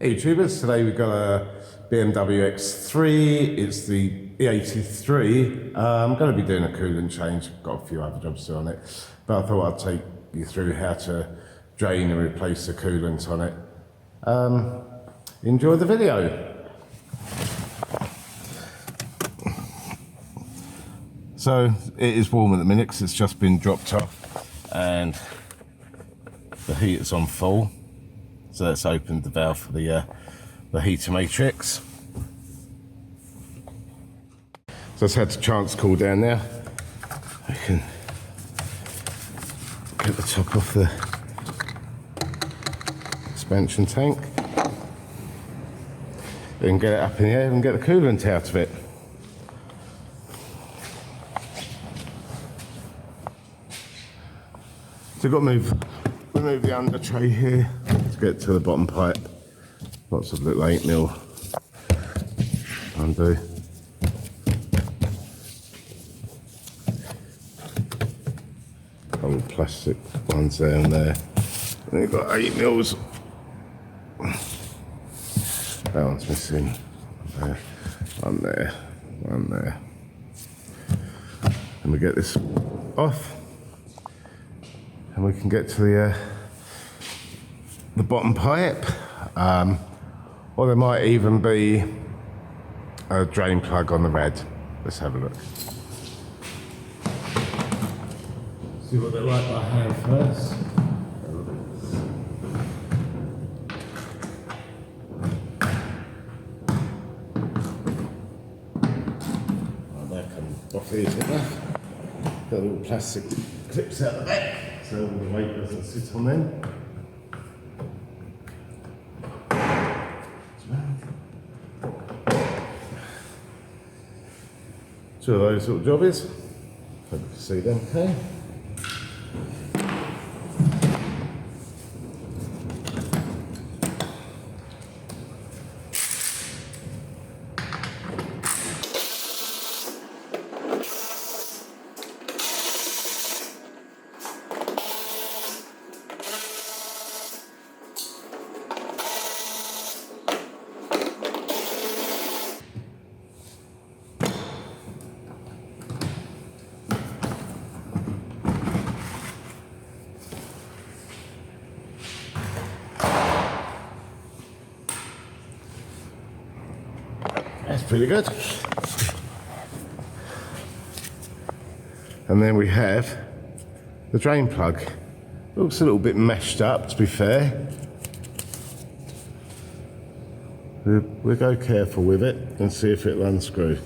Hey YouTubers, today we've got a BMW X3, it's the E83. I'm going to be doing a coolant change, got a few other jobs to do on it, but I thought I'd take you through how to drain and replace the coolant on it. Enjoy the video. So it is warm at the minute because it's just been dropped off and the heater's on full. So let's open the valve for the heater matrix. So it's had the chance cool down now. We can get the top off the expansion tank. Then get it up in the air and get the coolant out of it. So we've got to remove the under tray here to get to the bottom pipe. Lots of little 8mm undo. Couple of plastic ones down there. And you've got 8mm. That one's missing. There. One there. One there. And we get this off. And we can get to the bottom pipe, or there might even be a drain plug on the red. Let's have a look. See what they're like by hand first. Oh, that comes off easy enough. Got little plastic clips out the back, so the weight doesn't sit on them. Two of those little jobbies. Hope you can see them, okay? That's pretty good. And then we have the drain plug. Looks a little bit meshed up, to be fair. We'll go careful with it and see if it'll unscrew.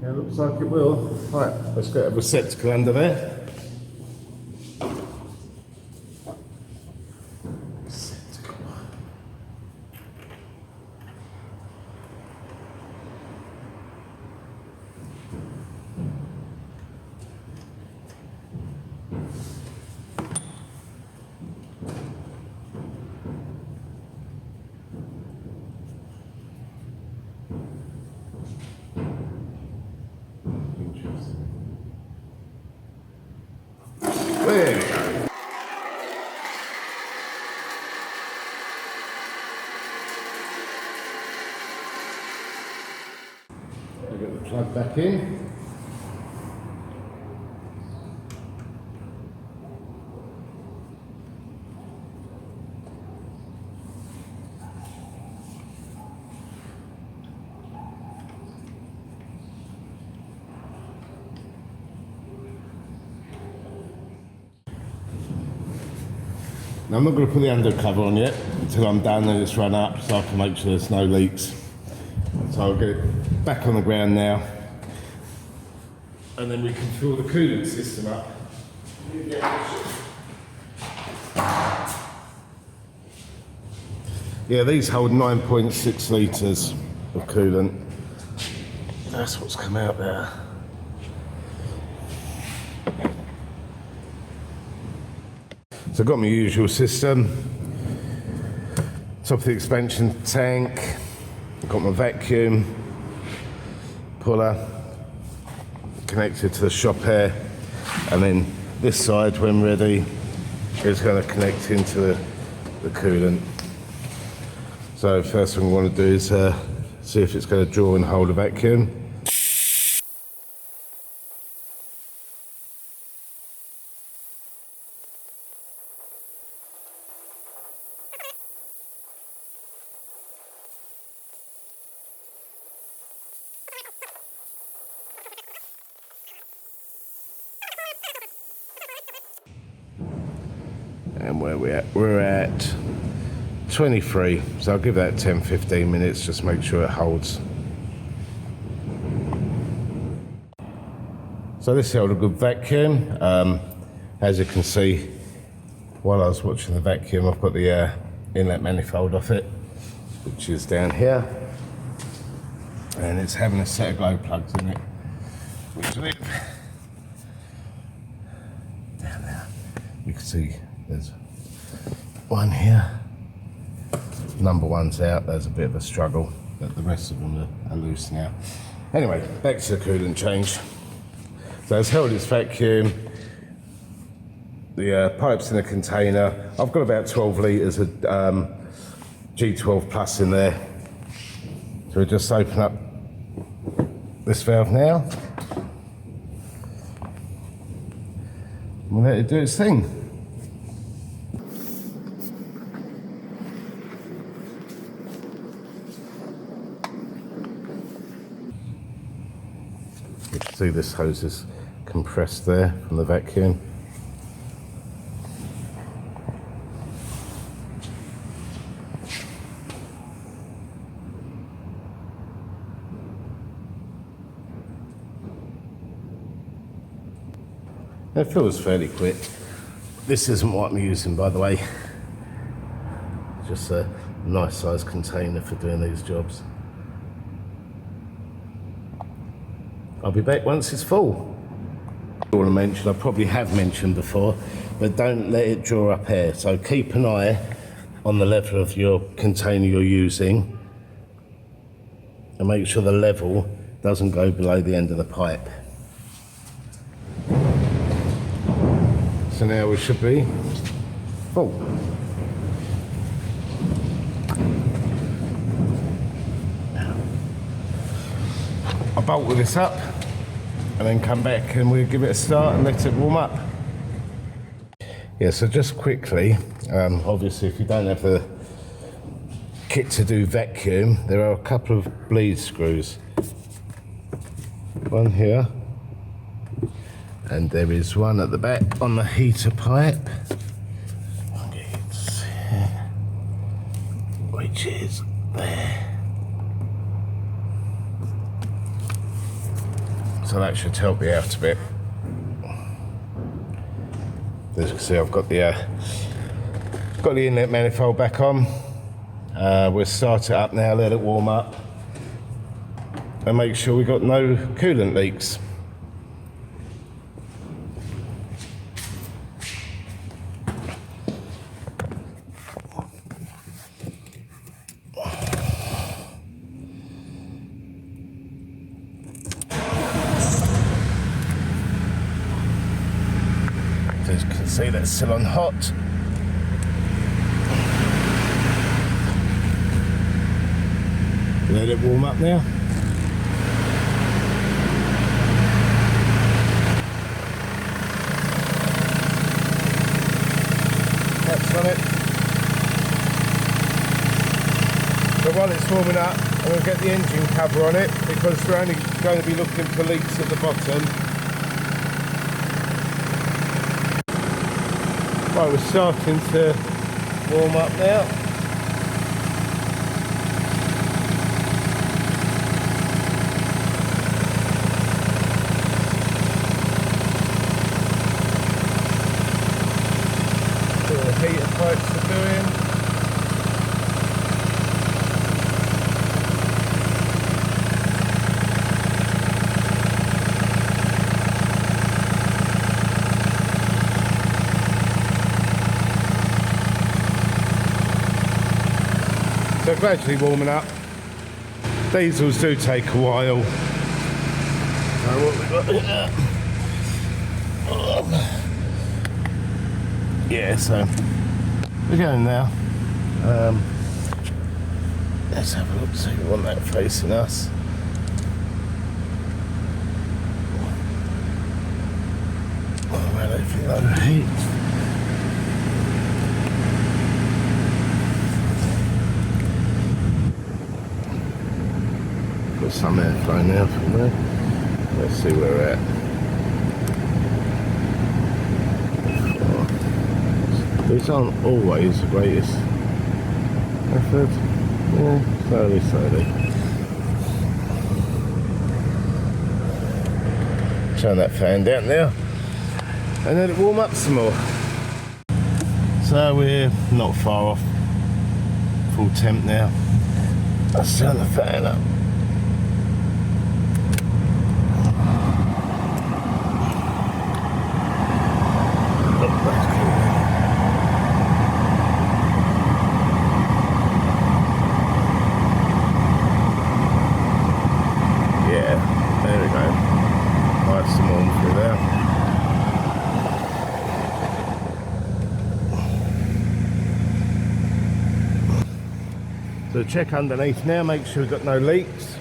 Yeah, looks like it will. Right, let's get a receptacle under there. There we go. I'll get the plug back in. Now I'm not going to put the undercover on yet until I'm done and it's run up, so I can make sure there's no leaks. So I'll get it back on the ground now, and then we can fill the coolant system up. Yeah, these hold 9.6 litres of coolant. That's what's come out there. So I've got my usual system. Top of the expansion tank. I've got my vacuum puller connected to the shop air, And then this side, when ready, is going to connect into the coolant. So first thing we want to do is see if it's going to draw and hold a vacuum. And where we at? We're at 23, so I'll give that 10-15 minutes, just make sure it holds. So this held a good vacuum. As you can see, while I was watching the vacuum, I've got the inlet manifold off it, which is down here, and it's having a set of glow plugs in it, which live down there. You can see there's one here. Number one's out, there's a bit of a struggle, but the rest of them are loose now. Anyway, back to the coolant change. So it's held its vacuum, the pipe's in a container. I've got about 12 litres of G12 plus in there. So we'll just open up this valve now. We'll let it do its thing. You can see this hose is compressed there from the vacuum. It feels fairly quick. This isn't what I'm using, by the way. Just a nice sized container for doing these jobs. I'll be back once it's full. I want to mention, I probably have mentioned before, but don't let it draw up air. So keep an eye on the level of your container you're using and make sure the level doesn't go below the end of the pipe. So now we should be full. I'll bolt this up and then come back and we'll give it a start and let it warm up. Yeah, so just quickly, obviously if you don't have the kit to do vacuum, there are a couple of bleed screws. One here, and there is one at the back on the heater pipe, which is there. So that should help me out a bit. As you can see, I've got the inlet manifold back on. We'll start it up now, let it warm up, and make sure we've got no coolant leaks. As you can see, that's still on hot. Let it warm up now. Caps on it. So while it's warming up, I'm going to get the engine cover on it because we're only going to be looking for leaks at the bottom. Right, we're starting to warm up now. See what the heater pipes are doing. So gradually warming up. Diesels do take a while. So what we got here? Yeah, so we're going now. Let's have a look, see one that facing us. Oh, I don't feel overheat. Got some airflow now from there. Let's see where we're at. These aren't always the greatest method. Yeah, slowly. Turn that fan down now. And then it warm up some more. So we're not far off full temp now. Let's turn the fan up. So check underneath now, make sure we've got no leaks.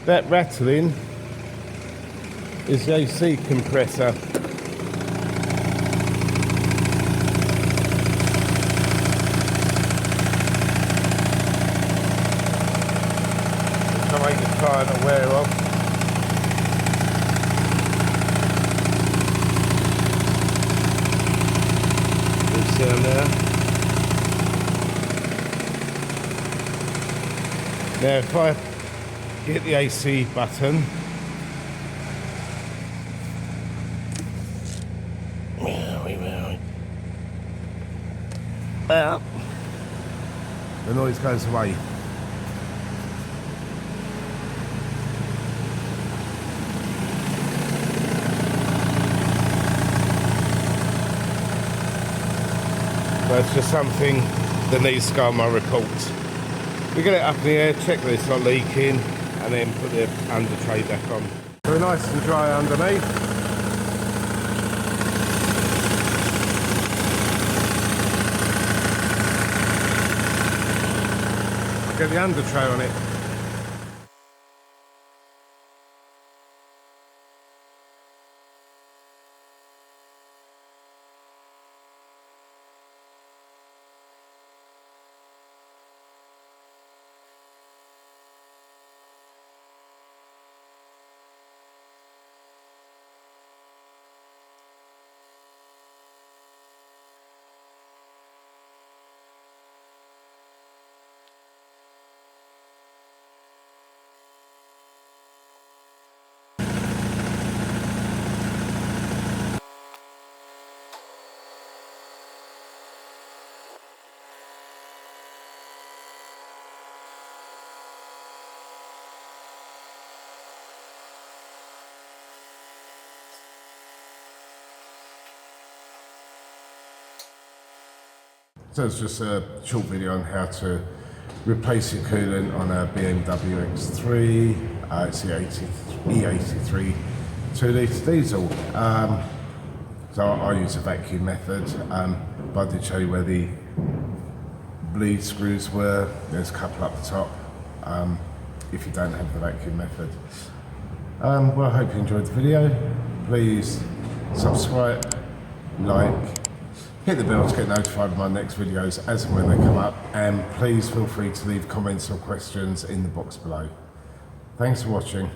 That rattling is the AC compressor. Which I make the client aware of. Good sound there. Now if I hit the AC button, the noise goes away. That's just something that needs to go on my report. We get it up in the air, check that it's not leaking, and then put the under tray back on. So nice and dry underneath. Get the under tray on it. So it's just a short video on how to replace your coolant on a BMW X3. It's the E83 2-litre diesel. So I use a vacuum method, but I did show you where the bleed screws were. There's a couple up the top if you don't have the vacuum method. Well, I hope you enjoyed the video. Please subscribe, like, hit the bell to get notified of my next videos as and when they come up, and please feel free to leave comments or questions in the box below. Thanks for watching.